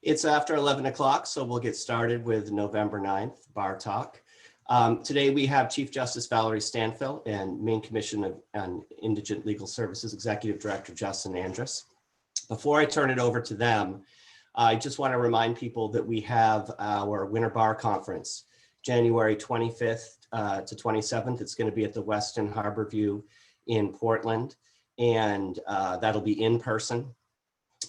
It's after 11 o'clock, so we'll get started with November 9th Bar Talk. Today we have Chief Justice Valerie Stanfill and Maine Commission on Indigent Legal Services Executive Director Justin Andrus. Before I turn it over to them, I just want to remind people that we have our Winter Bar Conference, January 25th to 27th. It's going to be at the Westin Harborview in Portland, and that'll be in person.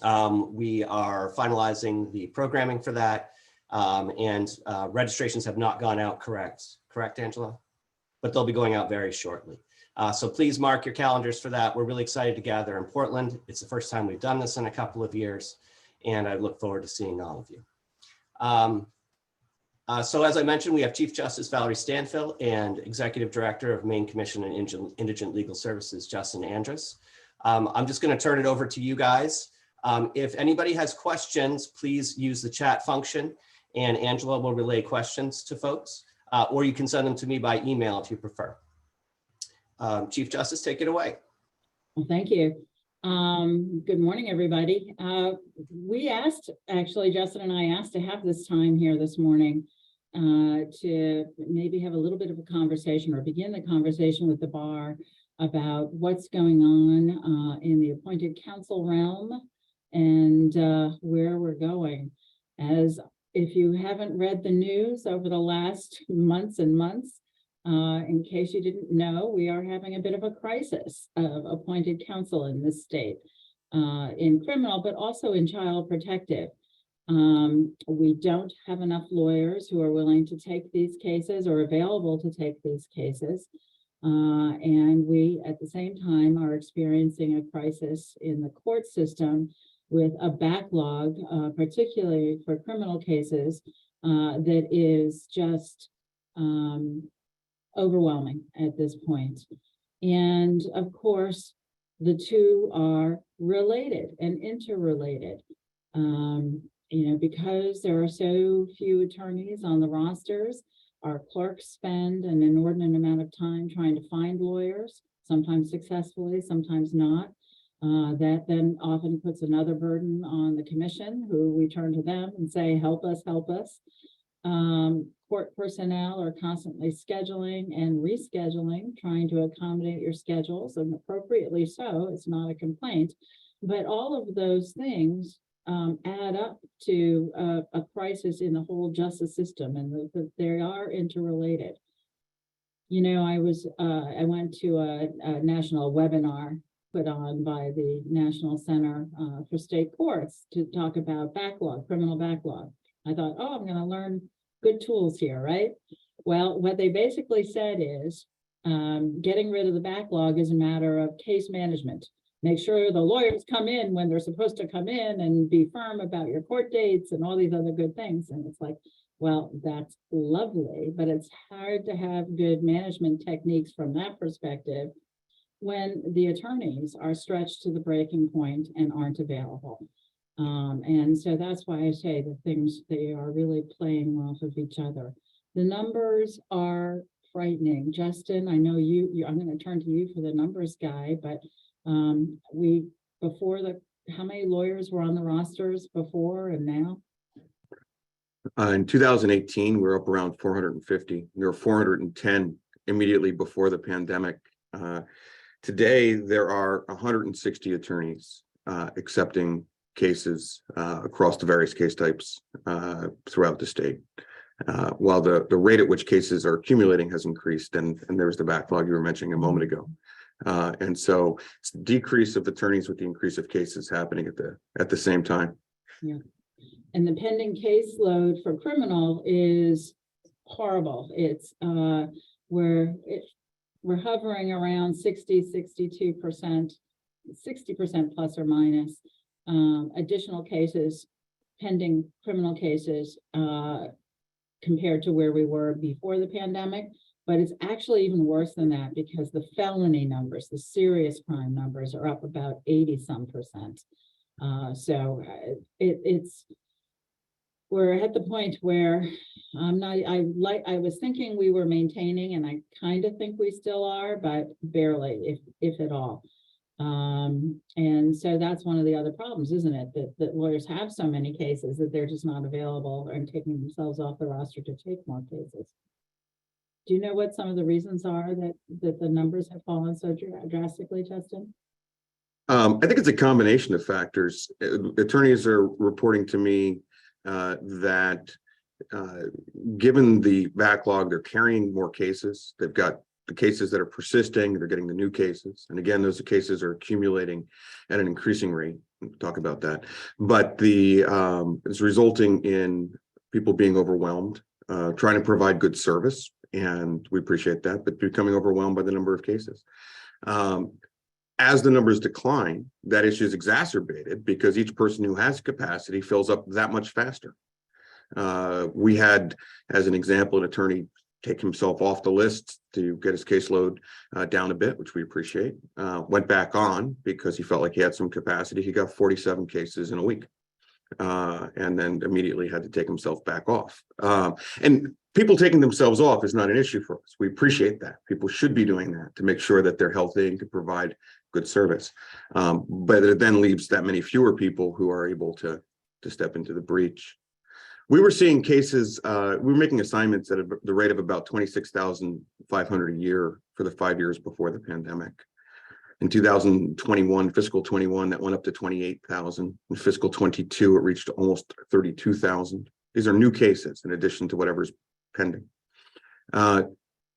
We are finalizing the programming for that, and registrations have not gone out, correct, Angela? But they'll be going out very shortly. So please mark your calendars for that. We're really excited to gather in Portland. It's the first time we've done this in a couple of years, and I look forward to seeing all of you. So as I mentioned, we have Chief Justice Valerie Stanfill and Executive Director of Maine Commission on Indigent Legal Services, Justin Andrus. I'm just going to turn it over to you guys. If anybody has questions, please use the chat function and Angela will relay questions to folks, or you can send them to me by email if you prefer. Chief Justice, take it away. Well, thank you. Good morning, everybody. We asked, actually, Justin and I asked to have this time here this morning to maybe have a little bit of a conversation or begin the conversation with the bar about what's going on in the appointed counsel realm and where we're going. As if you haven't read the news over the last months and months, in case you didn't know, we are having a bit of a crisis of appointed counsel in this state, in criminal, but also in child protective. We don't have enough lawyers who are willing to take these cases or available to take these cases. And we, at the same time, are experiencing a crisis in the court system with a backlog, particularly for criminal cases, that is just overwhelming at this point. And of course, the two are related and interrelated. Because there are so few attorneys on the rosters, our clerks spend an inordinate amount of time trying to find lawyers, sometimes successfully, sometimes not. That then often puts another burden on the commission, who we turn to them and say, help us, help us. Court personnel are constantly scheduling and rescheduling, trying to accommodate your schedules, and appropriately so, it's not a complaint. But all of those things add up to a crisis in the whole justice system, and they are interrelated. You know, I went to a national webinar put on by the National Center for State Courts to talk about backlog, criminal backlog. I thought, oh, I'm going to learn good tools here, right? Well, what they basically said is getting rid of the backlog is a matter of case management. Make sure the lawyers come in when they're supposed to come in and be firm about your court dates and all these other good things. And it's like, well, that's lovely, but it's hard to have good management techniques from that perspective when the attorneys are stretched to the breaking point and aren't available. And so that's why I say the things, they are really playing off of each other. The numbers are frightening. Justin, I know I'm going to turn to you for the numbers guy, but how many lawyers were on the rosters before and now? In 2018, we were up around 450. There were 410 immediately before the pandemic. Today, there are 160 attorneys accepting cases across the various case types throughout the state. While the rate at which cases are accumulating has increased, and there's the backlog you were mentioning a moment ago. And so it's the decrease of attorneys with the increase of cases happening at the same time. Yeah. And the pending caseload for criminal is horrible. It's we're hovering around 62%, 60% plus or minus. Additional cases, pending criminal cases, compared to where we were before the pandemic. But it's actually even worse than that, because the felony numbers, the serious crime numbers, are up about 80-some%. So we're at the point where I was thinking we were maintaining, and I kind of think we still are, but barely, if at all. And so that's one of the other problems, isn't it? That lawyers have so many cases that they're just not available and taking themselves off the roster to take more cases. Do you know what some of the reasons are that the numbers have fallen so drastically, Justin? I think it's a combination of factors. Attorneys are reporting to me that given the backlog, they're carrying more cases. They've got the cases that are persisting, they're getting the new cases. And again, those cases are accumulating at an increasing rate. We'll talk about that. But it's resulting in people being overwhelmed, trying to provide good service. And we appreciate that, but becoming overwhelmed by the number of cases. As the numbers decline, that issue is exacerbated because each person who has capacity fills up that much faster. We had, as an example, an attorney take himself off the list to get his caseload down a bit, which we appreciate. Went back on because he felt like he had some capacity. He got 47 cases in a week, and then immediately had to take himself back off. And people taking themselves off is not an issue for us. We appreciate that. People should be doing that to make sure that they're healthy and can provide good service. But it then leaves that many fewer people who are able to step into the breach. We were seeing cases, we were making assignments at the rate of about 26,500 a year for the 5 years before the pandemic. In 2021, fiscal 21, that went up to 28,000. In fiscal 22, it reached almost 32,000. These are new cases in addition to whatever's pending.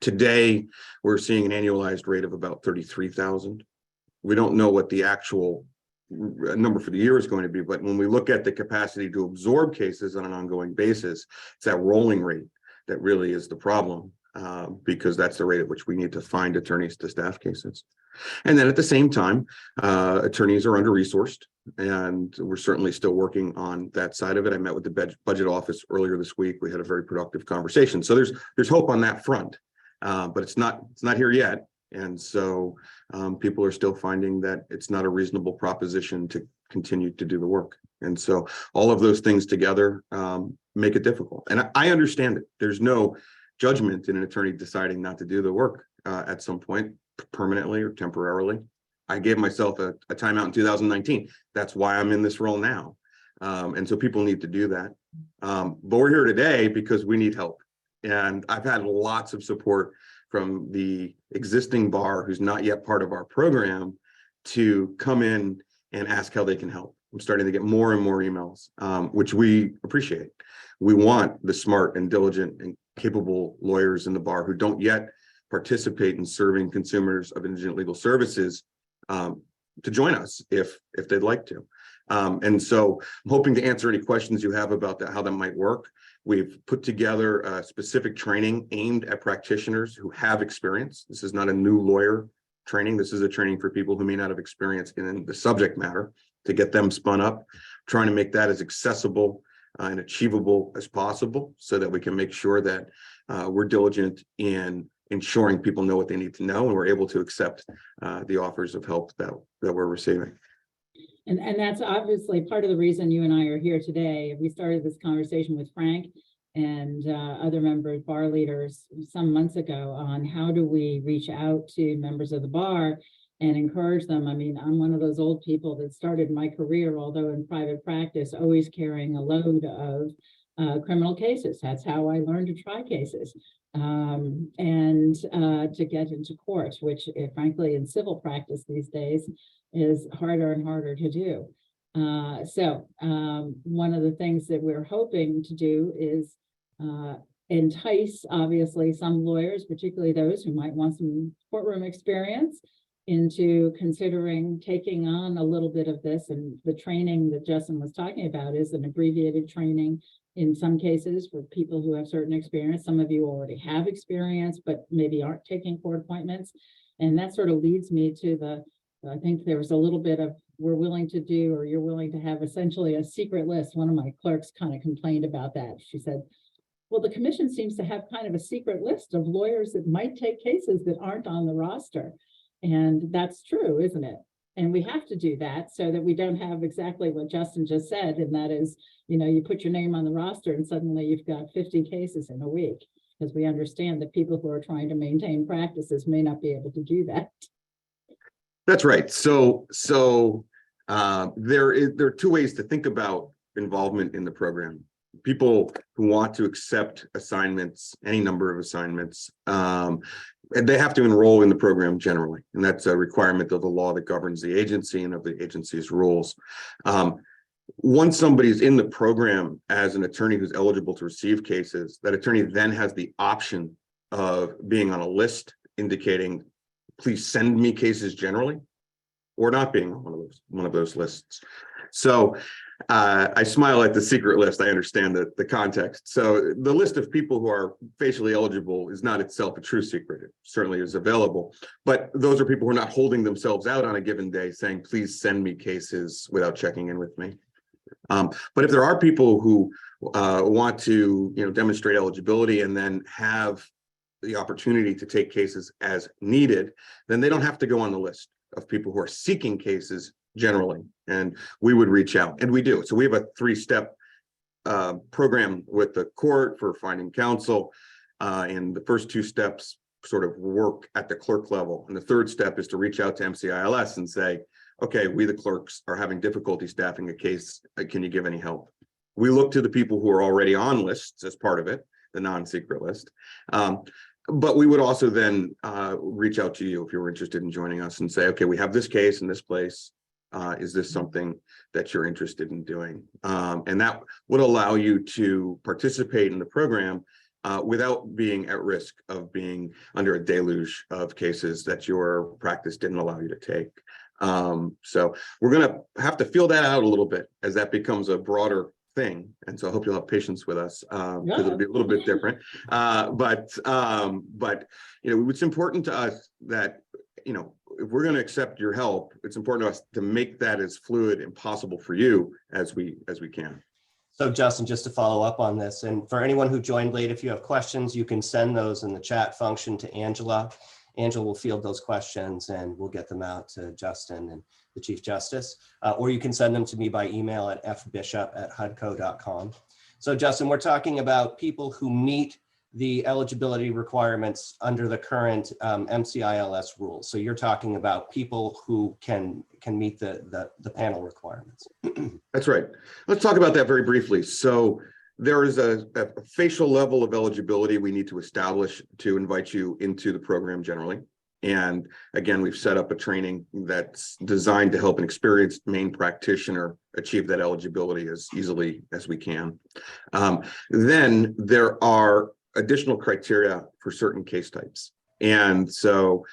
Today, we're seeing an annualized rate of about 33,000. We don't know what the actual number for the year is going to be, but when we look at the capacity to absorb cases on an ongoing basis, it's that rolling rate that really is the problem, because that's the rate at which we need to find attorneys to staff cases. And then at the same time, attorneys are under-resourced, and we're certainly still working on that side of it. I met with the budget office earlier this week. We had a very productive conversation. So there's hope on that front, but it's not here yet. And so people are still finding that it's not a reasonable proposition to continue to do the work. And so all of those things together make it difficult. And I understand it. There's no judgment in an attorney deciding not to do the work at some point, permanently or temporarily. I gave myself a timeout in 2019. That's why I'm in this role now. And so people need to do that. But we're here today because we need help. And I've had lots of support from the existing bar who's not yet part of our program to come in and ask how they can help. I'm starting to get more and more emails, which we appreciate. We want the smart and diligent and capable lawyers in the bar who don't yet participate in serving consumers of indigent legal services to join us if they'd like to. And so I'm hoping to answer any questions you have about that, how that might work. We've put together a specific training aimed at practitioners who have experience. This is not a new lawyer training. This is a training for people who may not have experience in the subject matter to get them spun up, trying to make that as accessible and achievable as possible so that we can make sure that we're diligent in ensuring people know what they need to know and we're able to accept the offers of help that we're receiving. And that's obviously part of the reason you and I are here today. We started this conversation with Frank and other members, bar leaders, some months ago on how do we reach out to members of the bar and encourage them. I mean, I'm one of those old people that started my career, although in private practice, always carrying a load of criminal cases. That's how I learned to try cases and to get into court, which frankly in civil practice these days is harder and harder to do. So one of the things that we're hoping to do is entice, obviously, some lawyers, particularly those who might want some courtroom experience, into considering taking on a little bit of this. And the training that Justin was talking about is an abbreviated training in some cases for people who have certain experience. Some of you already have experience, but maybe aren't taking court appointments. And that sort of leads me to I think there was a little bit of, we're willing to do, or you're willing to have essentially a secret list. One of my clerks kind of complained about that. She said, well, the commission seems to have kind of a secret list of lawyers that might take cases that aren't on the roster. And that's true, isn't it? And we have to do that so that we don't have exactly what Justin just said. And that is, you know, you put your name on the roster and suddenly you've got 50 cases in a week, because we understand that people who are trying to maintain practices may not be able to do that. That's right. There are two ways to think about involvement in the program. People who want to accept assignments, any number of assignments, and they have to enroll in the program generally, and that's a requirement of the law that governs the agency and of the agency's rules. Once somebody's in the program as an attorney who's eligible to receive cases, that attorney then has the option of being on a list indicating, please send me cases generally, or not being on one of those lists. So I smile at the secret list. I understand the context. So the list of people who are facially eligible is not itself a true secret. It certainly is available, but those are people who are not holding themselves out on a given day saying, please send me cases without checking in with me. But if there are people who want to, demonstrate eligibility and then have the opportunity to take cases as needed, then they don't have to go on the list of people who are seeking cases generally, and we would reach out, and we do. So we have a 3-step program with the court for finding counsel, and the first 2 steps sort of work at the clerk level, and the 3rd step is to reach out to MCILS and say, okay, we the clerks are having difficulty staffing a case, can you give any help? We look to the people who are already on lists as part of it, the non-secret list. But we would also then reach out to you if you're interested in joining us and say, okay, we have this case in this place. Is this something that you're interested in doing? And that would allow you to participate in the program without being at risk of being under a deluge of cases that your practice didn't allow you to take. So we're going to have to feel that out a little bit as that becomes a broader thing, and so I hope you'll have patience with us because it'll be a little bit different. But it's important to us that if we're going to accept your help, it's important to us to make that as fluid and possible for you as we can. So Justin, just to follow up on this, and for anyone who joined late, if you have questions, you can send those in the chat function to Angela. Angela will field those questions and we'll get them out to Justin and the Chief Justice, or you can send them to me by email at fbishop@hudco.com. So Justin, we're talking about people who meet the eligibility requirements under the current MCILS rules. So you're talking about people who can meet the panel requirements. That's right. Let's talk about that very briefly. So there is a facial level of eligibility we need to establish to invite you into the program generally. And again, we've set up a training that's designed to help an experienced Maine practitioner achieve that eligibility as easily as we can. Then there are additional criteria for certain case types. And so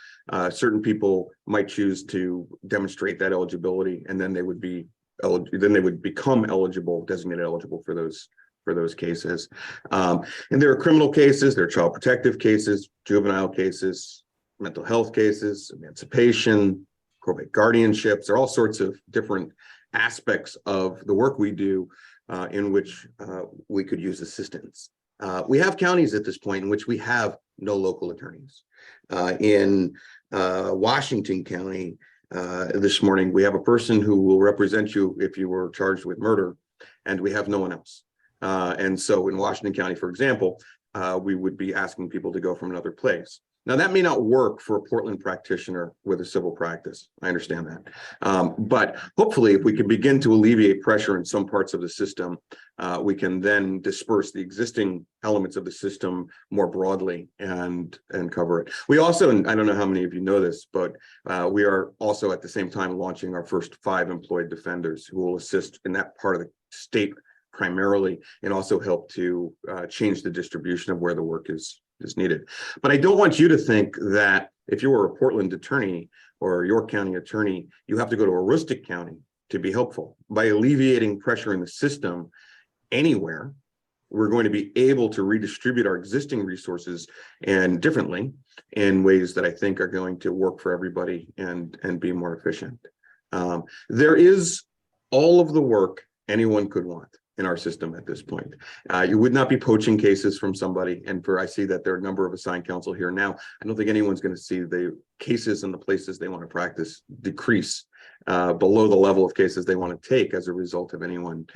certain people might choose to demonstrate that eligibility, and then they would become eligible, designated eligible for those cases. And there are criminal cases, there are child protective cases, juvenile cases, mental health cases, emancipation, probate guardianships. There are all sorts of different aspects of the work we do in which we could use assistance. We have counties at this point in which we have no local attorneys. In Washington County this morning, we have a person who will represent you if you were charged with murder, and we have no one else. And so in Washington County, for example, we would be asking people to go from another place. Now, that may not work for a Portland practitioner with a civil practice. I understand that. But hopefully, if we can begin to alleviate pressure in some parts of the system, we can then disperse the existing elements of the system more broadly and cover it. We also, and I don't know how many of you know this, but we are also at the same time launching our first 5 employed defenders who will assist in that part of the state primarily, and also help to change the distribution of where the work is needed. But I don't want you to think that if you were a Portland attorney or York County attorney, you have to go to Aroostook County to be helpful. By alleviating pressure in the system anywhere, we're going to be able to redistribute our existing resources and differently in ways that I think are going to work for everybody and be more efficient. There is all of the work anyone could want in our system at this point. You would not be poaching cases from somebody, and I see that there are a number of assigned counsel here now. I don't think anyone's going to see the cases and the places they want to practice decrease below the level of cases they want to take as a result of anyone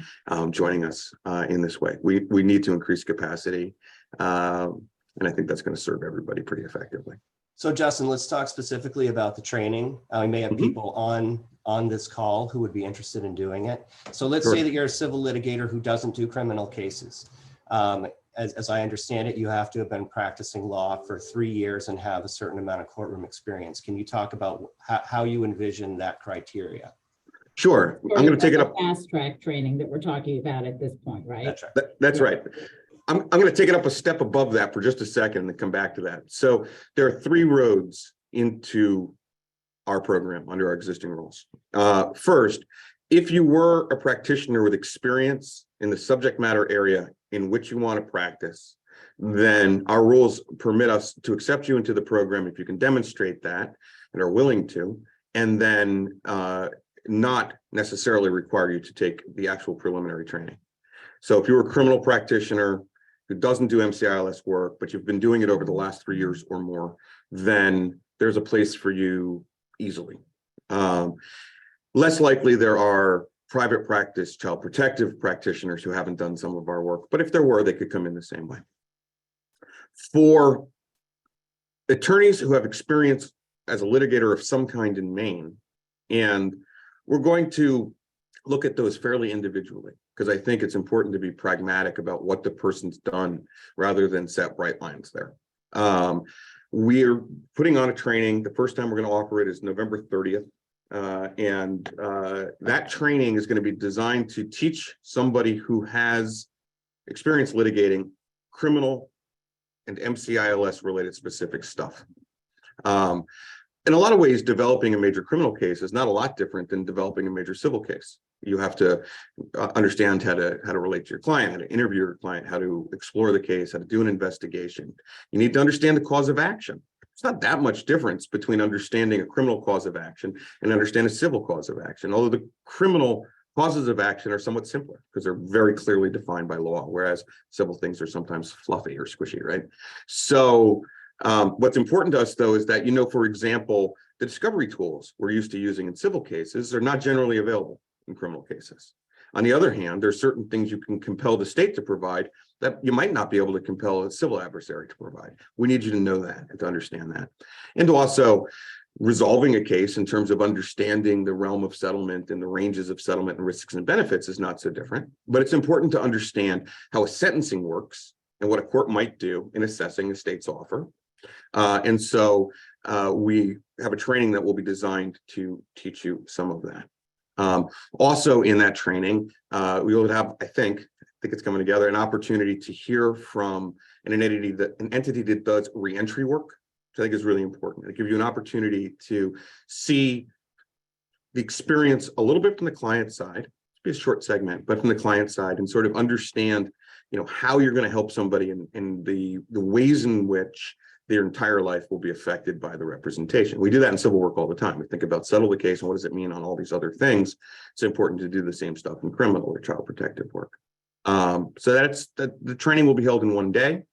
joining us in this way. We need to increase capacity, and I think that's going to serve everybody pretty effectively. So Justin, let's talk specifically about the training. We may have Mhm. people on this call who would be interested in doing it. So let's Sure. say that you're a civil litigator who doesn't do criminal cases. As I understand it, you have to have been practicing law for 3 years and have a certain amount of courtroom experience. Can you talk about how you envision that criteria? Sure. Sort I'm going of to take it like up. a fast track training that we're talking about at this point, right? That's right. That's Yeah. right. I'm going to take it up a step above that for just a second and then come back to that. So there are 3 roads into our program under our existing rules. First, if you were a practitioner with experience in the subject matter area in which you want to practice, then our rules permit us to accept you into the program if you can demonstrate that and are willing to, and then not necessarily require you to take the actual preliminary training. So if you're a criminal practitioner who doesn't do MCILS work, but you've been doing it over the last 3 years or more, then there's a place for you easily. Less likely there are private practice child protective practitioners who haven't done some of our work, but if there were, they could come in the same way. For attorneys who have experience as a litigator of some kind in Maine, and we're going to look at those fairly individually, because I think it's important to be pragmatic about what the person's done rather than set bright lines there. We're putting on a training. The first time we're going to offer it is November 30th. That training is going to be designed to teach somebody who has experience litigating criminal and MCILS related specific stuff. In a lot of ways, developing a major criminal case is not a lot different than developing a major civil case. You have to understand how to relate to your client, how to interview your client, how to explore the case, how to do an investigation. You need to understand the cause of action. It's not that much difference between understanding a criminal cause of action and understand a civil cause of action, although the criminal causes of action are somewhat simpler because they're very clearly defined by law, whereas civil things are sometimes fluffy or squishy, right? So what's important to us, though, is that, for example, the discovery tools we're used to using in civil cases are not generally available in criminal cases. On the other hand, there's certain things you can compel the state to provide that you might not be able to compel a civil adversary to provide. We need you to know that and to understand that. And to also resolving a case in terms of understanding the realm of settlement and the ranges of settlement and risks and benefits is not so different. But it's important to understand how a sentencing works and what a court might do in assessing a state's offer. And so we have a training that will be designed to teach you some of that. Also in that training, we will have, I think it's coming together, an opportunity to hear from an entity that does reentry work, which I think is really important. It gives you an opportunity to see the experience a little bit from the client side. It'll be a short segment, but from the client side, and sort of understand, how you're going to help somebody in the ways in which their entire life will be affected by the representation. We do that in civil work all the time. We think about settle the case and what does it mean on all these other things. It's important to do the same stuff in criminal or child protective work. So the training will be held in one day.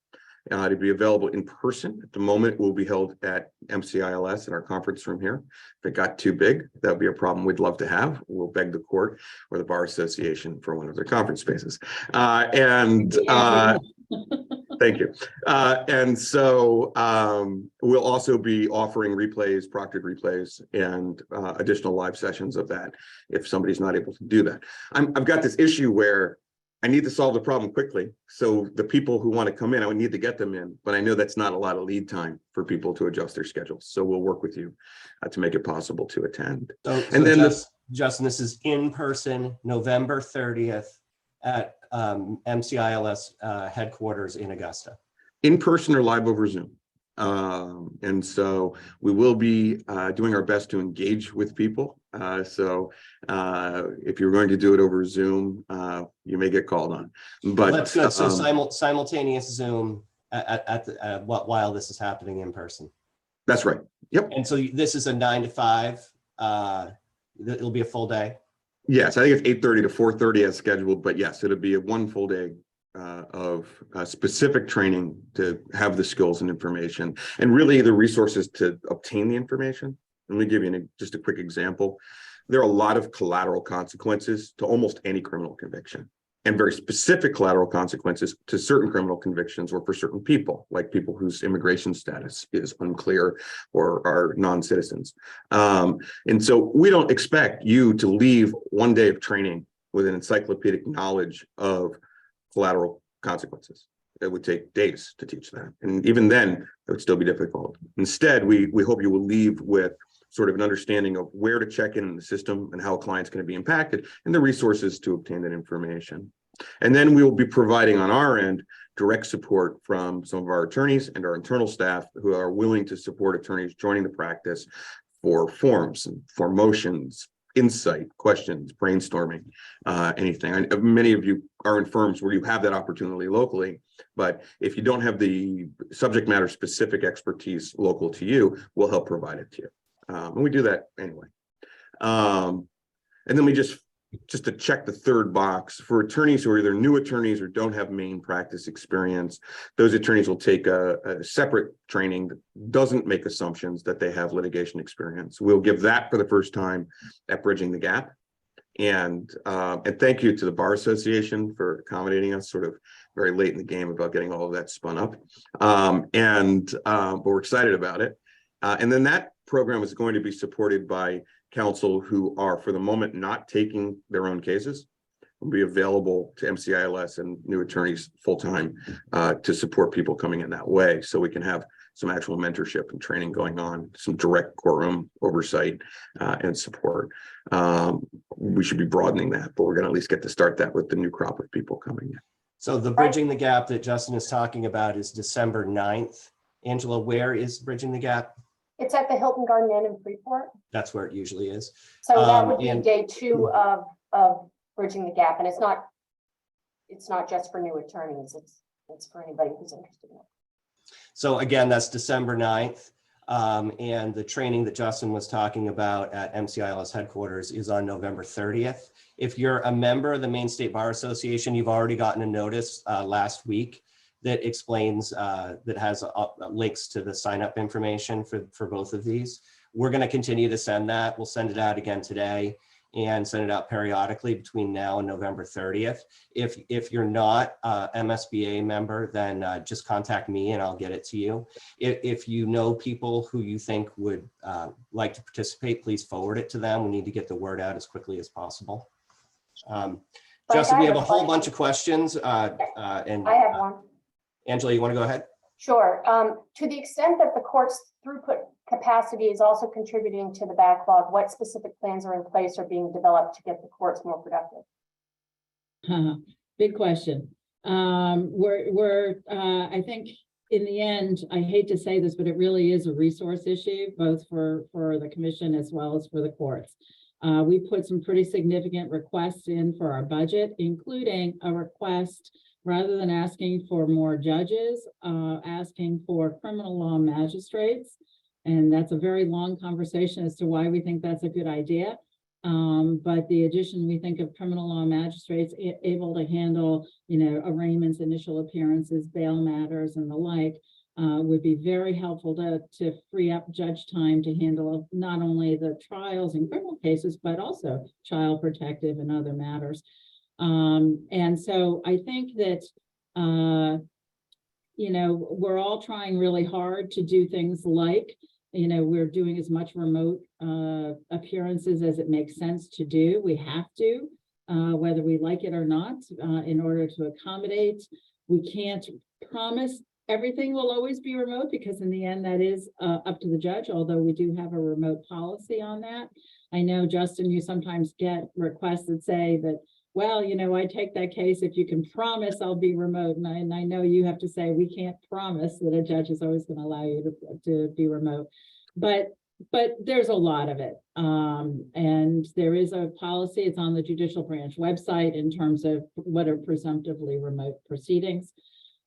To be available in person. At the moment, it will be held at MCILS in our conference room here. If it got too big, that would be a problem we'd love to have. We'll beg the court or the Bar Association for one of their conference spaces. Thank you. And so we'll also be offering replays, proctored replays, and additional live sessions of that if somebody's not able to do that. I've got this issue where I need to solve the problem quickly. So the people who want to come in, I would need to get them in, but I know that's not a lot of lead time for people to adjust their schedules. So we'll work with you to make it possible to attend. Justin, this is in person, November 30th at MCILS headquarters in Augusta. In person or live over Zoom. And so we will be doing our best to engage with people. So if you're going to do it over Zoom, you may get called on. But that's good. So simultaneous Zoom while this is happening in person. That's right. Yep. And so this is a 9 to 5. It'll be a full day. Yes, I think it's 8:30 to 4:30 as scheduled. But yes, it'll be a one full day of specific training to have the skills and information and really the resources to obtain the information. Let me give you just a quick example. There are a lot of collateral consequences to almost any criminal conviction. and very specific collateral consequences to certain criminal convictions or for certain people, like people whose immigration status is unclear or are non-citizens. And so we don't expect you to leave one day of training with an encyclopedic knowledge of collateral consequences. It would take days to teach that. And even then, it would still be difficult. Instead, we hope you will leave with sort of an understanding of where to check in the system and how a client's going to be impacted and the resources to obtain that information. And then we will be providing on our end direct support from some of our attorneys and our internal staff who are willing to support attorneys joining the practice for forms and for motions, insight, questions, brainstorming, anything. Many of you are in firms where you have that opportunity locally, but if you don't have the subject matter specific expertise local to you, we'll help provide it to you. And we do that anyway. And then we just to check the third box, for attorneys who are either new attorneys or don't have main practice experience, those attorneys will take a separate training that doesn't make assumptions that they have litigation experience. We'll give that for the first time at Bridging the Gap. And thank you to the Bar Association for accommodating us sort of very late in the game about getting all of that spun up. But we're excited about it. And then that program is going to be supported by counsel who are, for the moment, not taking their own cases. Will be available to MCILS and new attorneys full-time to support people coming in that way. So we can have some actual mentorship and training going on, some direct courtroom oversight and support. We should be broadening that, but we're going to at least get to start that with the new crop of people coming in. So the Bridging the Gap that Justin is talking about is December 9th. Angela, where is Bridging the Gap? It's at the Hilton Garden Inn in Freeport. That's where it usually is. So that would be and- day 2 of Bridging the Gap. And it's not just for new attorneys. It's for anybody who's interested in it. So again, that's December 9th. And the training that Justin was talking about at MCILS headquarters is on November 30th. If you're a member of the Maine State Bar Association, you've already gotten a notice last week that explains, that has links to the sign up information for both of these. We're going to continue to send that. We'll send it out again today and send it out periodically between now and November 30th. If you're not a MSBA member, then just contact me and I'll get it to you. If you know people who you think would like to participate, please forward it to them. We need to get the word out as quickly as possible. Justin, we have a whole bunch of questions. And I have one. Angela, you want to go ahead? Sure. To the extent that the court's throughput capacity is also contributing to the backlog, what specific plans are in place or being developed to get the courts more productive? Big question. I think in the end, I hate to say this, but it really is a resource issue, both for the commission as well as for the courts. We put some pretty significant requests in for our budget, including a request, rather than asking for more judges, asking for criminal law magistrates. And that's a very long conversation as to why we think that's a good idea. But the addition, we think, of criminal law magistrates able to handle, arraignments, initial appearances, bail matters, and the like, would be very helpful to free up judge time to handle not only the trials in criminal cases, but also child protective and other matters. And so I think that, we're all trying really hard to do things like, we're doing as much remote appearances as it makes sense to do. We have to, whether we like it or not, in order to accommodate. We can't promise everything will always be remote, because in the end, that is up to the judge, although we do have a remote policy on that. I know, Justin, you sometimes get requests that say that, well, I take that case if you can promise I'll be remote. And I know you have to say we can't promise that a judge is always going to allow you to be remote. But there's a lot of it. And there is a policy. It's on the judicial branch website in terms of what are presumptively remote proceedings.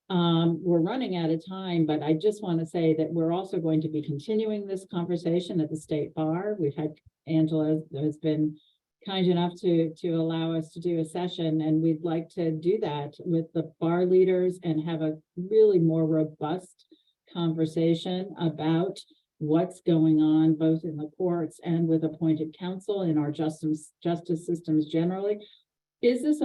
We're running out of time, but I just want to say that we're also going to be continuing this conversation at the State Bar. We've had Angela has been kind enough to allow us to do a session, and we'd like to do that with the bar leaders and have a really more robust conversation about what's going on both in the courts and with appointed counsel in our justice systems generally. Is this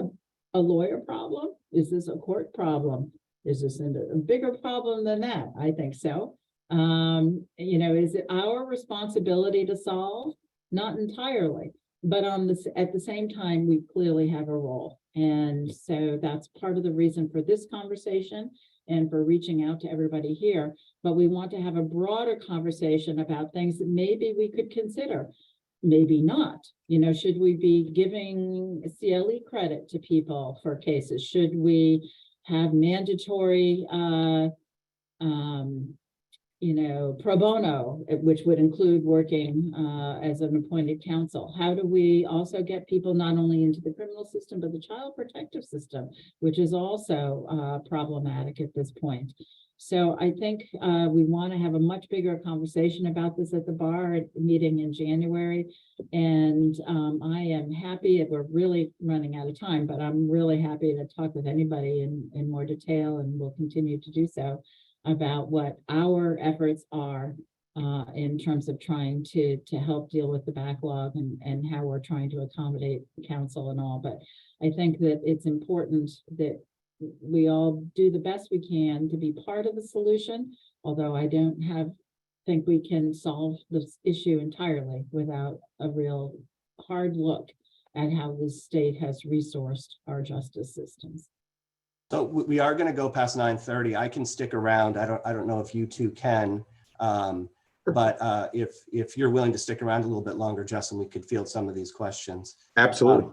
a lawyer problem? Is this a court problem? Is this a bigger problem than that? I think so. Is it our responsibility to solve? Not entirely, but at the same time, we clearly have a role. And so that's part of the reason for this conversation and for reaching out to everybody here. But we want to have a broader conversation about things that maybe we could consider, maybe not. Should we be giving CLE credit to people for cases? Should we have mandatory pro bono, which would include working as an appointed counsel? How do we also get people not only into the criminal system, but the child protective system, which is also problematic at this point? So I think we want to have a much bigger conversation about this at the bar meeting in January. And I am happy, we're really running out of time, but I'm really happy to talk with anybody in more detail, and we'll continue to do so, about what our efforts are in terms of trying to help deal with the backlog and how we're trying to accommodate counsel and all. But I think that it's important that we all do the best we can to be part of the solution, although I don't think we can solve this issue entirely without a real hard look at how the state has resourced our justice systems. So we are going to go past 9:30. I can stick around. I don't know if you two can, but if you're willing to stick around a little bit longer, Justin, we could field some of these questions. Absolutely.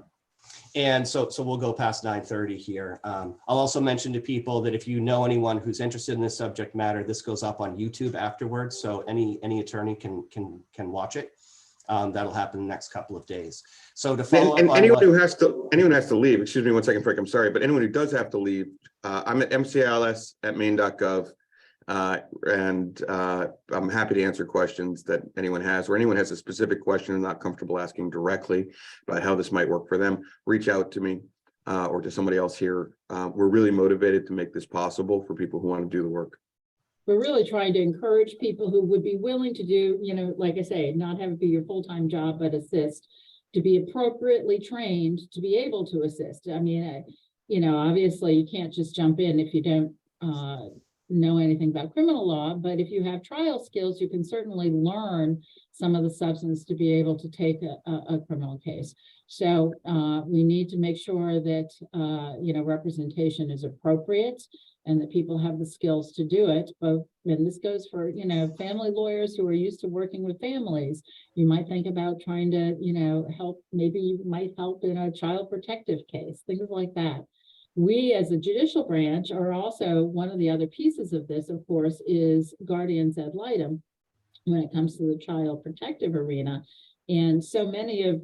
And so we'll go past 9:30 here. I'll also mention to people that if you know anyone who's interested in this subject matter, this goes up on YouTube afterwards, so any attorney can watch it. That'll happen in the next couple of days. So to follow up on anyone who has to leave, excuse me 1 second, Frank, I'm sorry, but anyone who does have to leave, I'm at MCILS at maine.gov. And I'm happy to answer questions that anyone has, or anyone has a specific question and not comfortable asking directly about how this might work for them, reach out to me or to somebody else here. We're really motivated to make this possible for people who want to do the work. We're really trying to encourage people who would be willing to do, like I say, not have it be your full-time job, but assist, to be appropriately trained to be able to assist. I mean, obviously you can't just jump in if you don't know anything about criminal law, but if you have trial skills, you can certainly learn some of the substance to be able to take a criminal case. So we need to make sure that representation is appropriate and that people have the skills to do it. Both, and this goes for family lawyers who are used to working with families. You might think about trying to help. Maybe you might help in a child protective case, things like that. We as a judicial branch are also, one of the other pieces of this, of course, is guardians ad litem when it comes to the child protective arena. And so many of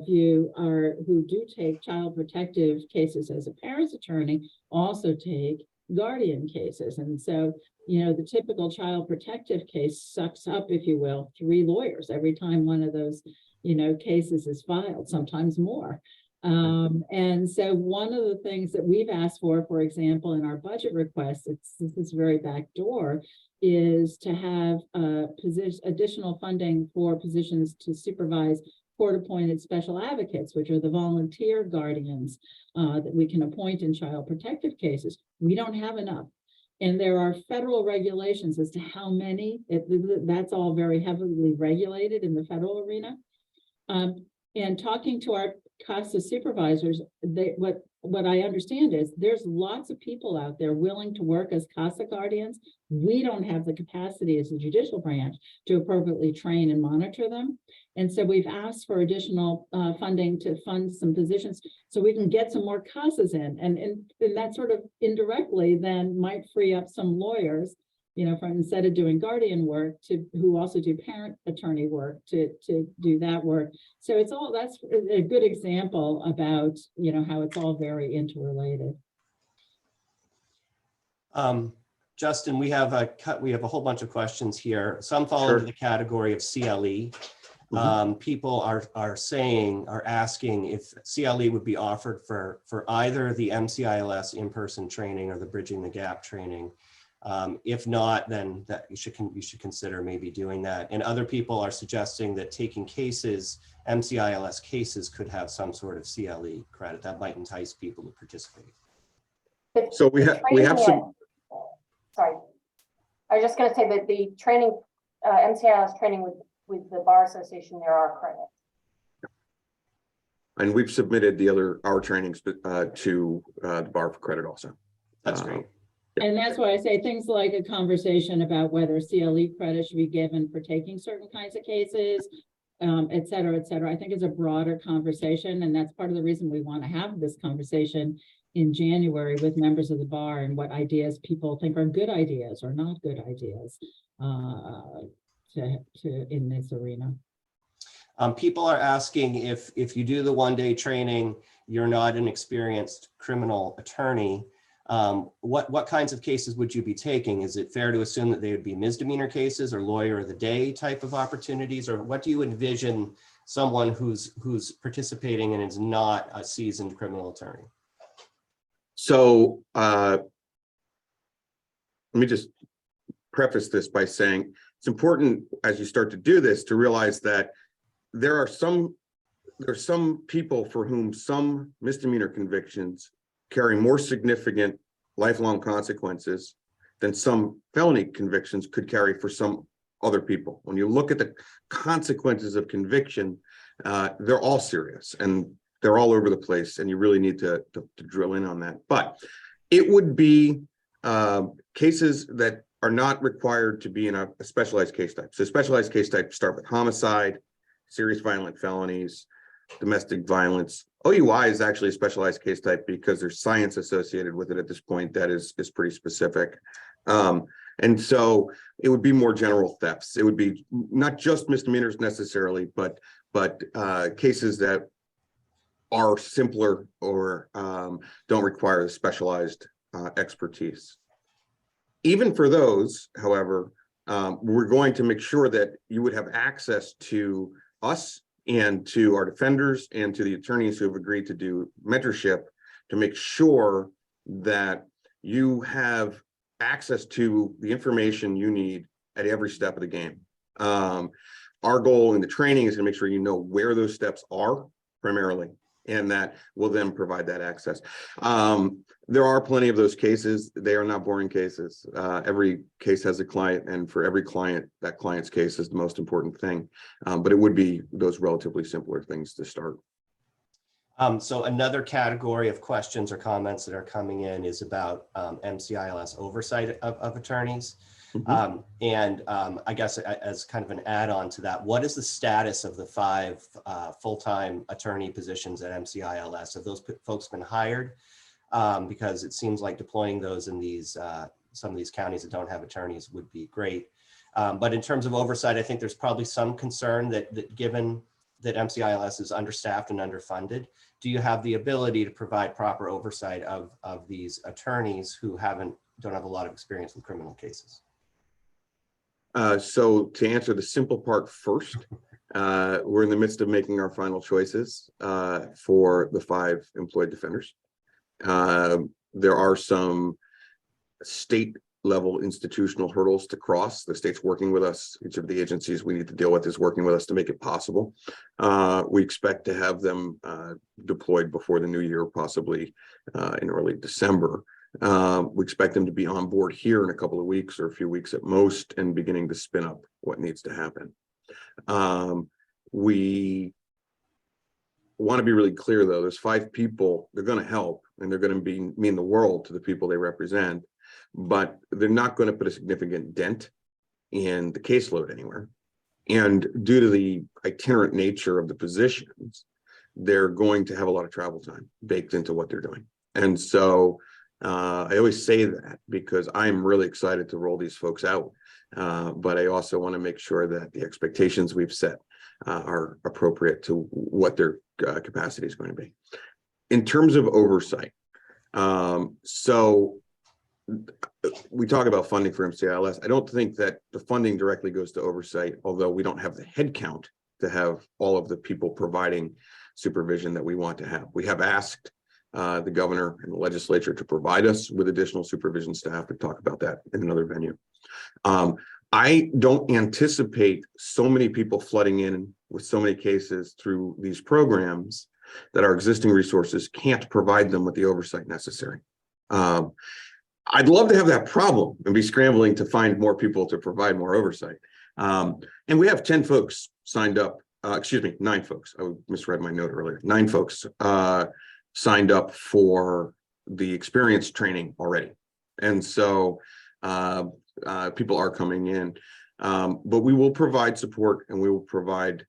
you who do take child protective cases as a parent's attorney also take guardian cases. And so, the typical child protective case sucks up, if you will, 3 lawyers every time one of those, cases is filed, sometimes more. And so one of the things that we've asked for example, in our budget request, this is very backdoor, is to have additional funding for positions to supervise court-appointed special advocates, which are the volunteer guardians that we can appoint in child protective cases. We don't have enough. And there are federal regulations as to how many. That's all very heavily regulated in the federal arena. And talking to our CASA supervisors, what I understand is there's lots of people out there willing to work as CASA guardians. We don't have the capacity as a judicial branch to appropriately train and monitor them. And so we've asked for additional funding to fund some positions so we can get some more CASAs in. And that sort of indirectly then might free up some lawyers, from instead of doing guardian work who also do parent attorney work to do that work. So that's a good example about, how it's all very interrelated. Justin, we have a whole bunch of questions here. Some fall into the category of CLE. People are asking if CLE would be offered for either the MCILS in-person training or the Bridging the Gap training. If not, then that you should consider maybe doing that. And other people are suggesting that taking cases, MCILS cases, could have some sort of CLE credit that might entice people to participate. So we have some. Sorry, I was just going to say that the training, MCILS training with the Bar Association, there are credits. And we've submitted our trainings to the bar for credit also. That's great. And that's why I say things like a conversation about whether CLE credit should be given for taking certain kinds of cases, et cetera, et cetera. I think it's a broader conversation, and that's part of the reason we want to have this conversation in January with members of the bar and what ideas people think are good ideas or not good ideas in this arena. People are asking if you do the one-day training, you're not an experienced criminal attorney. What kinds of cases would you be taking? Is it fair to assume that they would be misdemeanor cases or lawyer of the day type of opportunities? Or what do you envision someone who's participating and is not a seasoned criminal attorney? So let me just preface this by saying it's important as you start to do this to realize that there's some people for whom some misdemeanor convictions carry more significant lifelong consequences than some felony convictions could carry for some other people. When you look at the consequences of conviction, they're all serious and they're all over the place, and you really need to drill in on that. But it would be cases that are not required to be in a specialized case type. So specialized case type start with homicide, serious violent felonies, domestic violence. OUI is actually a specialized case type because there's science associated with it at this point that is pretty specific. And so it would be more general thefts. It would be not just misdemeanors necessarily, but cases that are simpler or don't require specialized expertise. Even for those, however, we're going to make sure that you would have access to us and to our defenders and to the attorneys who have agreed to do mentorship to make sure that you have access to the information you need at every step of the game. Our goal in the training is to make sure you know where those steps are primarily, and that will then provide that access. There are plenty of those cases. They are not boring cases. Every case has a client, and for every client, that client's case is the most important thing. But it would be those relatively simpler things to start. So another category of questions or comments that are coming in is about MCILS oversight of attorneys. Mm-hmm. I guess as kind of an add-on to that, what is the status of the 5 full-time attorney positions at MCILS? Have those folks been hired? Because it seems like deploying those in these some of these counties that don't have attorneys would be great. But in terms of oversight, I think there's probably some concern that given that MCILS is understaffed and underfunded, do you have the ability to provide proper oversight of these attorneys who don't have a lot of experience in criminal cases? So to answer the simple part first, we're in the midst of making our final choices for the 5 employed defenders. There are some state level institutional hurdles to cross. The state's working with us. Each of the agencies we need to deal with is working with us to make it possible. We expect to have them deployed before the new year, possibly in early December. We expect them to be on board here in a couple of weeks or a few weeks at most, and beginning to spin up what needs to happen. We want to be really clear, though. There's 5 people. They're going to help, and they're going to mean the world to the people they represent, but they're not going to put a significant dent in the caseload anywhere. And due to the itinerant nature of the positions, they're going to have a lot of travel time baked into what they're doing. And so I always say that because I'm really excited to roll these folks out. But I also want to make sure that the expectations we've set are appropriate to what their capacity is going to be. In terms of oversight, so we talk about funding for MCILS. I don't think that the funding directly goes to oversight, although we don't have the headcount to have all of the people providing supervision that we want to have. We have asked the governor and the legislature to provide us with additional supervision staff. We talk about that in another venue. I don't anticipate so many people flooding in with so many cases through these programs that our existing resources can't provide them with the oversight necessary. I'd love to have that problem and be scrambling to find more people to provide more oversight. And we have 10 folks signed up, 9 folks. I misread my note earlier. 9 folks signed up for the experience training already. And so people are coming in, but we will provide support, and we will provide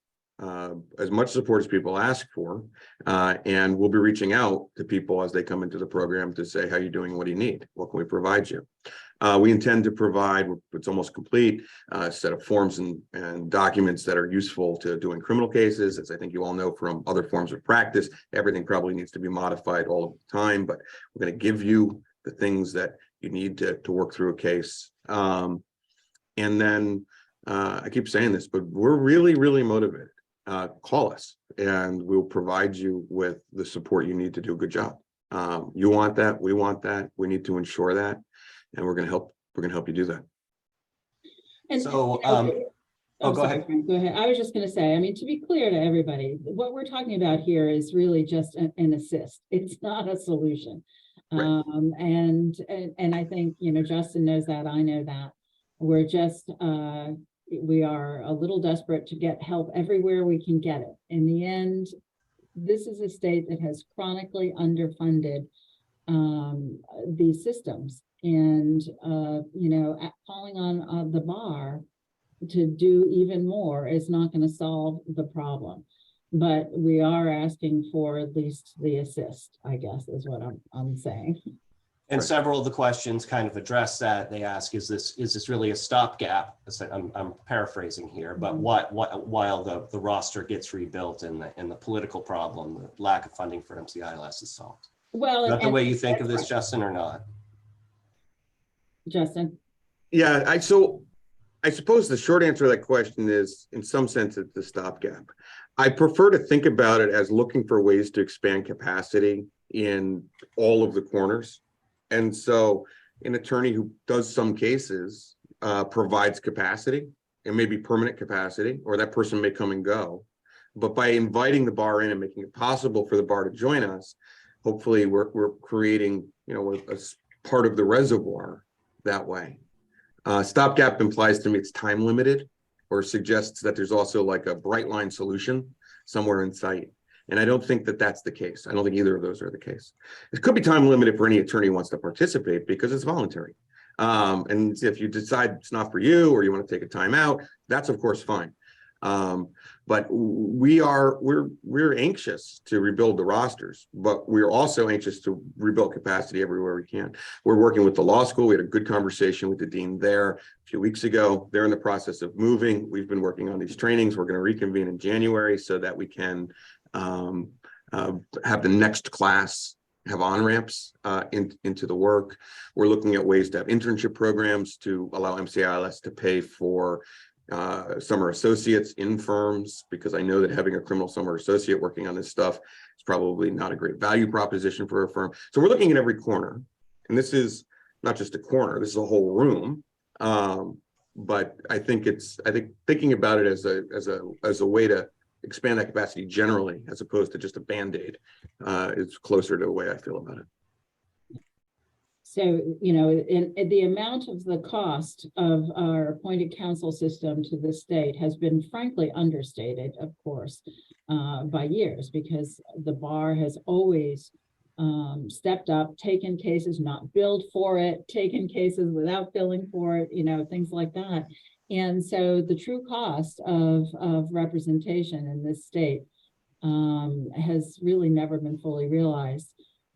as much support as people ask for, and we'll be reaching out to people as they come into the program to say, how you doing? What do you need? What can we provide you? We intend to provide, it's almost complete, a set of forms and documents that are useful to doing criminal cases. As I think you all know from other forms of practice, everything probably needs to be modified all of the time, but we're going to give you the things that you need to work through a case. And then I keep saying this, but we're really, really motivated. Call us and we'll provide you with the support you need to do a good job. You want that, we want that, we need to ensure that, and we're going to help you do that. And So, go ahead. Frank, go ahead. I was just going to say, I mean, to be clear to everybody, what we're talking about here is really just an assist. It's not a solution. Right. And I think, you know, Justin knows that, I know that. We're just, we are a little desperate to get help everywhere we can get it. In the end, this is a state that has chronically underfunded these systems, and you know, calling on the bar to do even more is not going to solve the problem. But we are asking for at least the assist, I guess, is what I'm saying. And Right. several of the questions kind of address that. They ask, is this really a stopgap? I'm paraphrasing here, but while the roster gets rebuilt and the political problem, the lack of funding for MCILS is solved. Well, Is that the and way you think of this, right. Justin, or not? Justin. Yeah, I suppose the short answer to that question is, in some sense, it's a stopgap. I prefer to think about it as looking for ways to expand capacity in all of the corners. And so an attorney who does some cases provides capacity, and maybe permanent capacity, or that person may come and go. But by inviting the bar in and making it possible for the bar to join us, hopefully we're creating, you know, a part of the reservoir that way. Stopgap implies to me it's time limited, or suggests that there's also like a bright line solution somewhere in sight. And I don't think that that's the case. I don't think either of those are the case. It could be time limited for any attorney who wants to participate because it's voluntary. And if you decide it's not for you, or you want to take a time out, that's of course fine. But we're anxious to rebuild the rosters, but we're also anxious to rebuild capacity everywhere we can. We're working with the law school. We had a good conversation with the dean there a few weeks ago. They're in the process of moving. We've been working on these trainings. We're going to reconvene in January so that we can have the next class have on-ramps into the work. We're looking at ways to have internship programs to allow MCILS to pay for summer associates in firms, because I know that having a criminal summer associate working on this stuff is probably not a great value proposition for a firm. So we're looking at every corner, and this is not just a corner, this is a whole room. But I think thinking about it as a way to expand that capacity generally, as opposed to just a Band-Aid, is closer to the way I feel about it. So, you know, in the amount of the cost of our appointed counsel system to the state has been frankly understated, of course, by years, because the bar has always stepped up, taken cases, not billed for it, taken cases without billing for it, you know, things like that. And so the true cost of representation in this state has really never been fully realized.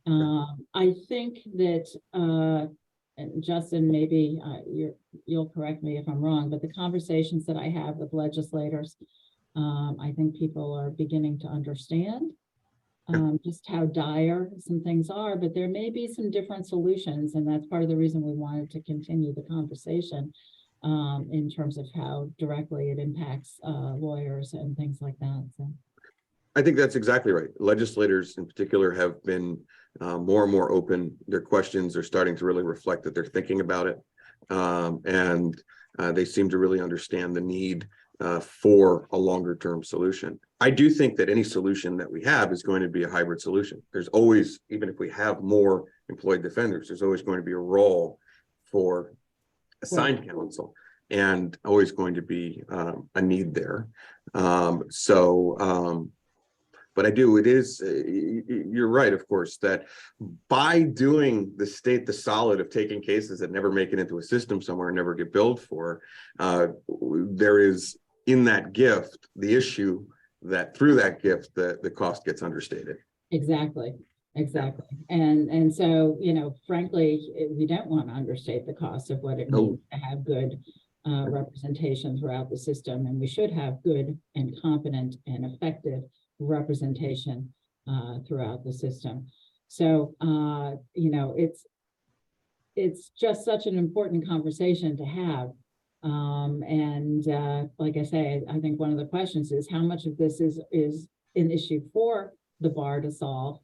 I think that, and Justin, maybe you'll correct me if I'm wrong, but the conversations that I have with legislators, I think people are beginning to understand just how dire some things are, but there may be some different solutions. And that's part of the reason we wanted to continue the conversation in terms of how directly it impacts lawyers and things like that. So. I think that's exactly right. Legislators in particular have been more and more open. Their questions are starting to really reflect that they're thinking about it. And they seem to really understand the need for a longer term solution. I do think that any solution that we have is going to be a hybrid solution. There's always, even if we have more employed defenders, there's always going to be a role for assigned counsel and always going to be a need there. But I do, it is, you're right, of course, that by doing the state the solid of taking cases that never make it into a system somewhere and never get billed for, there is in that gift, the issue that through that gift, the cost gets understated. Exactly. And so, you know, frankly, we don't want to understate the cost of what it means to have good representation throughout the system. And we should have good and competent and effective representation throughout the system. So, you know, it's just such an important conversation to have. Like I say, I think one of the questions is how much of this is an issue for the bar to solve,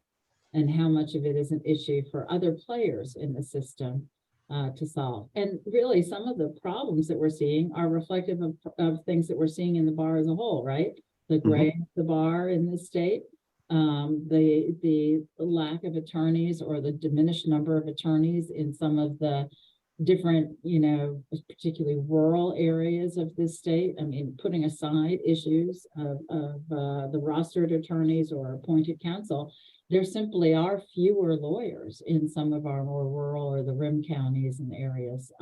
and how much of it is an issue for other players in the system to solve. And really, some of the problems that we're seeing are reflective of things that we're seeing in the bar as a whole, right? The gray of the bar in the state, the lack of attorneys or the diminished number of attorneys in some of the different, you know, particularly rural areas of this state. I mean, putting aside issues of the rostered attorneys or appointed counsel, there simply are fewer lawyers in some of our more rural or the rim counties and areas.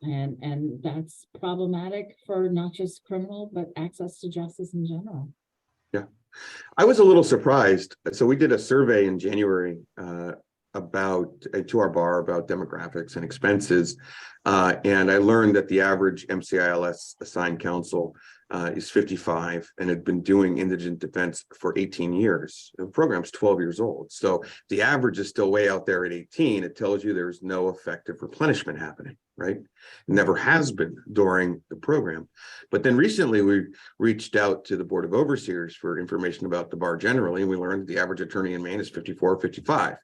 And that's problematic for not just criminal, but access to justice in general. Yeah, I was a little surprised. So we did a survey in January to our bar about demographics and expenses. And I learned that the average MCILS assigned counsel is 55 and had been doing indigent defense for 18 years. The program's 12 years old. So the average is still way out there at 18. It tells you there's no effective replenishment happening, right? Never has been during the program. But then recently we reached out to the Board of Overseers for information about the bar generally, and we learned that the average attorney in Maine is 54 or 55,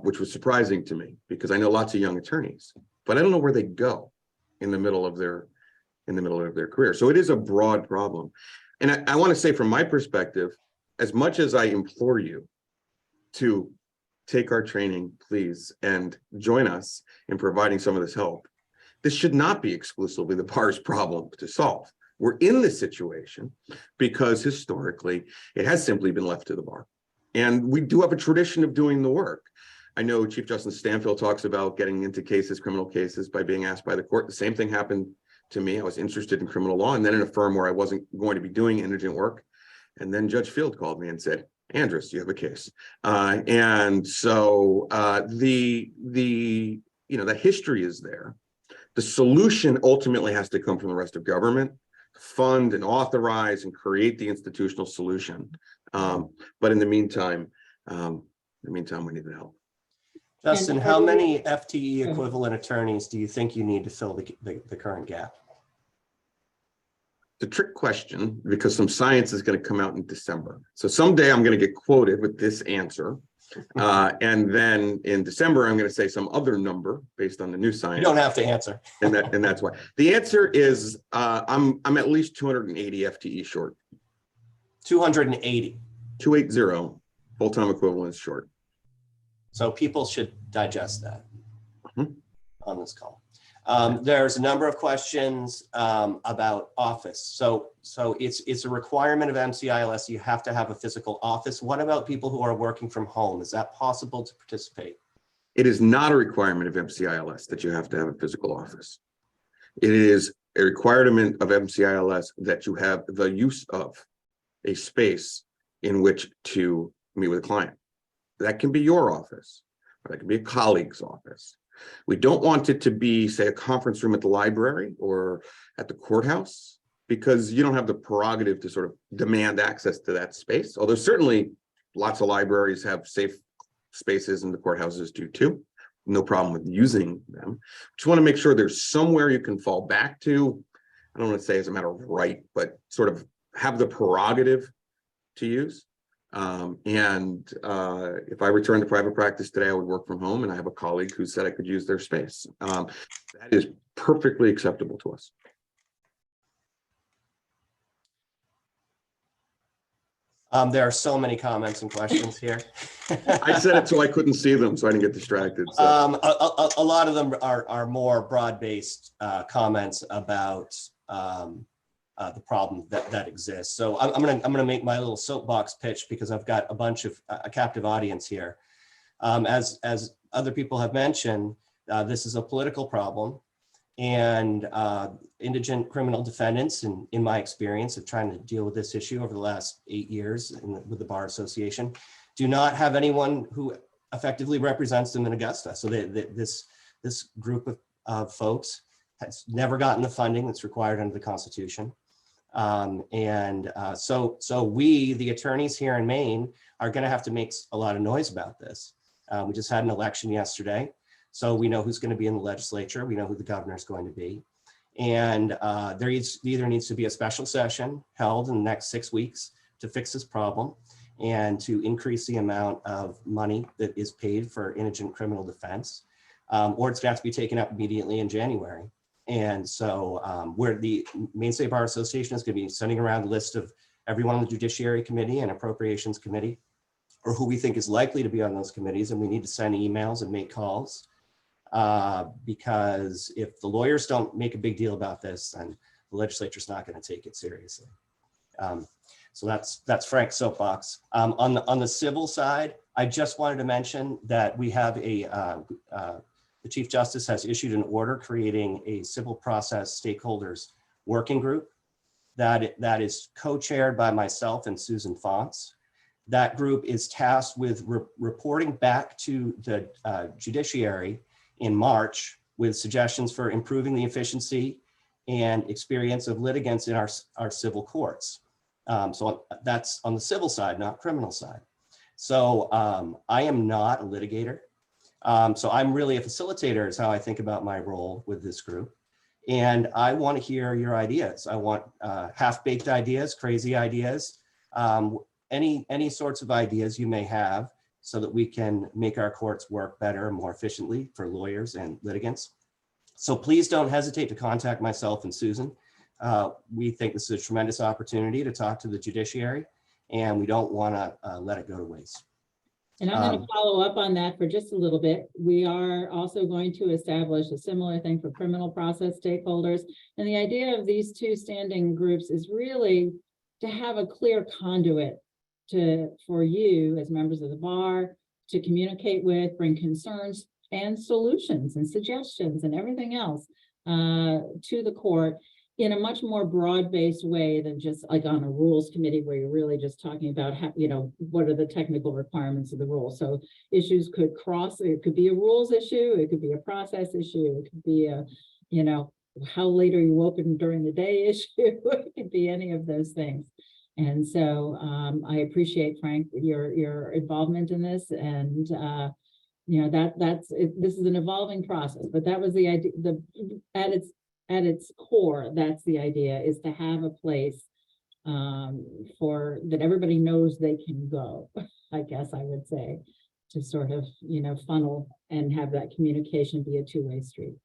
which was surprising to me because I know lots of young attorneys, but I don't know where they go in the middle of their career. So it is a broad problem. And I want to say from my perspective, as much as I implore you to take our training, please, and join us in providing some of this help, this should not be exclusively the bar's problem to solve. We're in this situation because historically it has simply been left to the bar. And we do have a tradition of doing the work. I know Chief Justice Stanfill talks about getting into cases, criminal cases, by being asked by the court. The same thing happened to me. I was interested in criminal law and then in a firm where I wasn't going to be doing indigent work. And then Judge Field called me and said, Andrus, you have a case. And so the history is there. The solution ultimately has to come from the rest of government, fund and authorize and create the institutional solution. But in the meantime, we need the help. Justin, how many FTE equivalent attorneys do you think you need to fill the current gap? The trick question, because some science is going to come out in December. So someday I'm going to get quoted with this answer. And then in December, I'm going to say some other number based on the new science. You don't have to answer. And that's why. The answer is I'm at least 280 FTE short. 280. 280 full-time equivalents short. So people should digest that on this call. There's a number of questions about office. So it's a requirement of MCILS. You have to have a physical office. What about people who are working from home? Is that possible to participate? It is not a requirement of MCILS that you have to have a physical office. It is a requirement of MCILS that you have the use of a space in which to meet with a client. That can be your office, or that can be a colleague's office. We don't want it to be, say, a conference room at the library or at the courthouse, because you don't have the prerogative to sort of demand access to that space. Although certainly lots of libraries have safe spaces and the courthouses do too. No problem with using them. Just want to make sure there's somewhere you can fall back to. I don't want to say as a matter of right, but sort of have the prerogative to use. If I return to private practice today, I would work from home, and I have a colleague who said I could use their space. That is perfectly acceptable to us. There are so many comments and questions here. I said it so I couldn't see them, so I didn't get distracted. So. A lot of them are more broad-based comments about the problem that exists. So I'm gonna make my little soapbox pitch because I've got a bunch of a captive audience here. As other people have mentioned, this is a political problem, and indigent criminal defendants, in my experience of trying to deal with this issue over the last 8 years with the Bar Association, do not have anyone who effectively represents them in Augusta. So this group of folks has never gotten the funding that's required under the Constitution. So we, the attorneys here in Maine, are going to have to make a lot of noise about this. We just had an election yesterday, so we know who's going to be in the legislature. We know who the governor is going to be. And there either needs to be a special session held in the next 6 weeks to fix this problem and to increase the amount of money that is paid for indigent criminal defense, or it's going to have to be taken up immediately in January. And so where the Maine State Bar Association is going to be sending around a list of everyone on the Judiciary Committee and Appropriations Committee, or who we think is likely to be on those committees, and we need to send emails and make calls. Because if the lawyers don't make a big deal about this, then the legislature is not going to take it seriously. So that's Frank's soapbox. On the civil side, I just wanted to mention that we have the Chief Justice has issued an order creating a civil process stakeholders working group that is co-chaired by myself and Susan Fonts. That group is tasked with reporting back to the judiciary in March with suggestions for improving the efficiency and experience of litigants in our civil courts. So that's on the civil side, not criminal side. So I am not a litigator. So I'm really a facilitator is how I think about my role with this group. And I want to hear your ideas. I want half-baked ideas, crazy ideas, any sorts of ideas you may have, so that we can make our courts work better and more efficiently for lawyers and litigants. So please don't hesitate to contact myself and Susan. We think this is a tremendous opportunity to talk to the judiciary, and we don't want to let it go to waste. And I'm going to follow up on that for just a little bit. We are also going to establish a similar thing for criminal process stakeholders. And the idea of these two standing groups is really to have a clear conduit for you as members of the bar to communicate with, bring concerns and solutions and suggestions and everything else to the court in a much more broad-based way than just like on a rules committee where you're really just talking about how, what are the technical requirements of the rule. So issues could cross, it could be a rules issue, it could be a process issue, it could be a, how late are you open during the day issue, it could be any of those things. And so I appreciate, Frank, your involvement in this, and that's it. This is an evolving process, but that was the idea. At its core, that's the idea, is to have a place for that everybody knows they can go. I guess I would say, to sort of funnel and have that communication be a two-way street.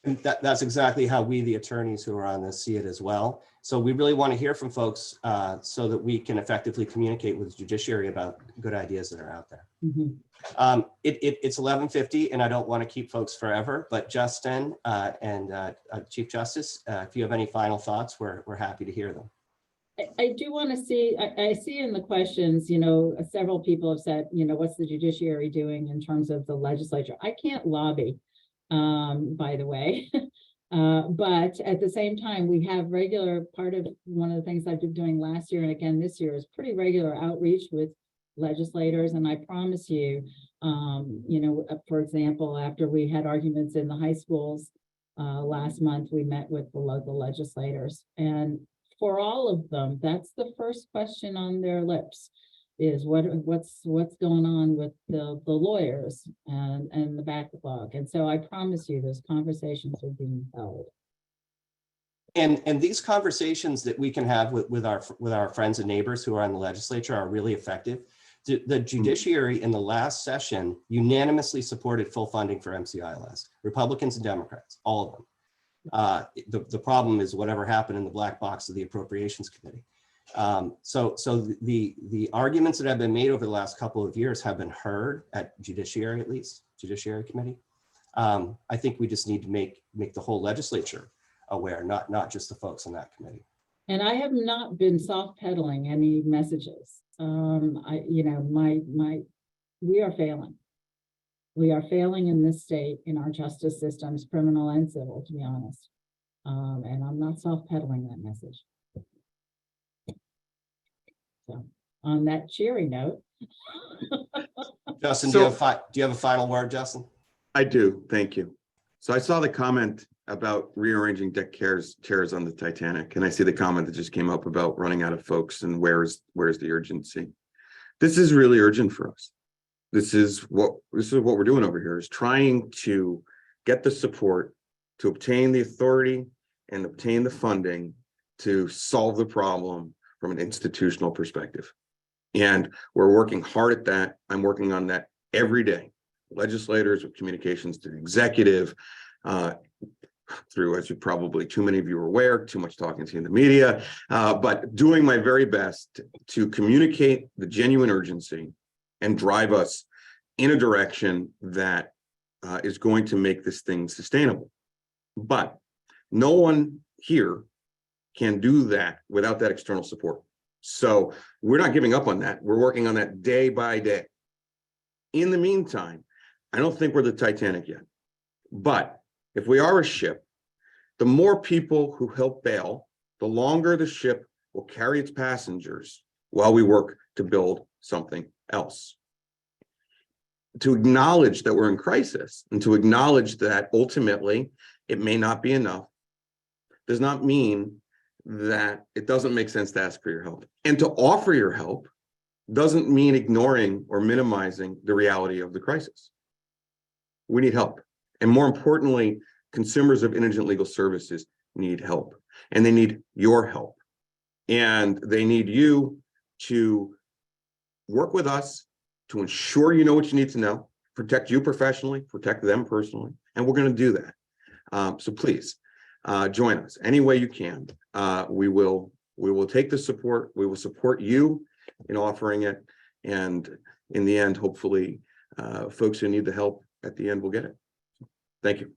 And that's exactly how we, the attorneys who are on this, see it as well. So we really want to hear from folks so that we can effectively communicate with the judiciary about good ideas that are out there. Mm-hmm. It's 11:50 and I don't want to keep folks forever, but Justin and Chief Justice, if you have any final thoughts, we're happy to hear them. I do want to see, I see in the questions, several people have said, what's the judiciary doing in terms of the legislature? I can't lobby, by the way. But at the same time, we have regular, part of one of the things I've been doing last year and again this year is pretty regular outreach with legislators. And I promise you, for example, after we had arguments in the high schools last month, we met with the local legislators. And for all of them, that's the first question on their lips, is what's going on with the lawyers and the backlog. And so I promise you those conversations are being held. And these conversations that we can have with our friends and neighbors who are in the legislature are really effective. The judiciary in the last session unanimously supported full funding for MCILS, Republicans and Democrats, all of them. The problem is whatever happened in the black box of the Appropriations Committee. So the arguments that have been made over the last couple of years have been heard at judiciary, at least Judiciary Committee. I think we just need to make the whole legislature aware, not just the folks on that committee. And I have not been soft pedaling any messages. We are failing. We are failing in this state, in our justice systems, criminal and civil, to be honest. And I'm not soft pedaling that message. So on that cheery note. Justin, do you have a final word, Justin? I do, thank you. So I saw the comment about rearranging deck chairs on the Titanic, and I see the comment that just came up about running out of folks and where's the urgency. This is really urgent for us. This is what we're doing over here, is trying to get the support to obtain the authority and obtain the funding to solve the problem from an institutional perspective. And we're working hard at that. I'm working on that every day. Legislators, with communications to the executive, through, as you probably, too many of you are aware, too much talking to in the media, but doing my very best to communicate the genuine urgency and drive us in a direction that is going to make this thing sustainable. But no one here can do that without that external support. So we're not giving up on that. We're working on that day by day. In the meantime, I don't think we're the Titanic yet. But if we are a ship, the more people who help bail, the longer the ship will carry its passengers while we work to build something else. To acknowledge that we're in crisis and to acknowledge that ultimately it may not be enough does not mean that it doesn't make sense to ask for your help. And to offer your help doesn't mean ignoring or minimizing the reality of the crisis. We need help. And more importantly, consumers of indigent legal services need help, and they need your help. And they need you to work with us to ensure you know what you need to know, protect you professionally, protect them personally, and we're going to do that. So please join us any way you can. We will take the support. We will support you in offering it, and in the end, hopefully, folks who need the help at the end will get it. Thank you.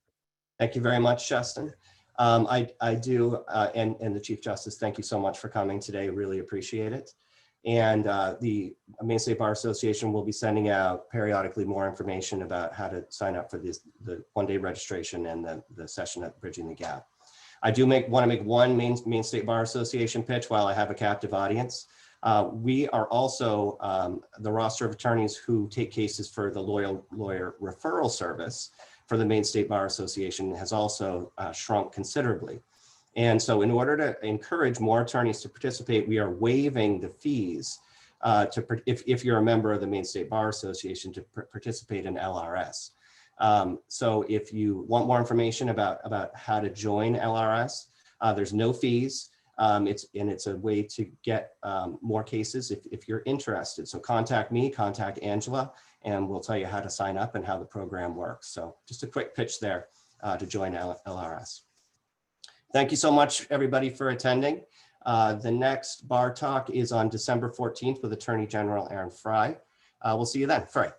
Thank you very much, Justin. I do, and the Chief Justice, thank you so much for coming today. Really appreciate it. And the Maine State Bar Association will be sending out periodically more information about how to sign up for the one-day registration and the session at Bridging the Gap. I do want to make one Maine State Bar Association pitch while I have a captive audience. We are also the roster of attorneys who take cases for the lawyer referral service for the Maine State Bar Association has also shrunk considerably. And so in order to encourage more attorneys to participate, we are waiving the fees if you're a member of the Maine State Bar Association to participate in LRS. So if you want more information about how to join LRS, there's no fees. It's a way to get more cases if you're interested. So contact me, contact Angela, and we'll tell you how to sign up and how the program works. So just a quick pitch there to join LRS. Thank you so much, everybody, for attending. The next Bar Talk is on December 14th with Attorney General Aaron Fry. We'll see you then. Fry.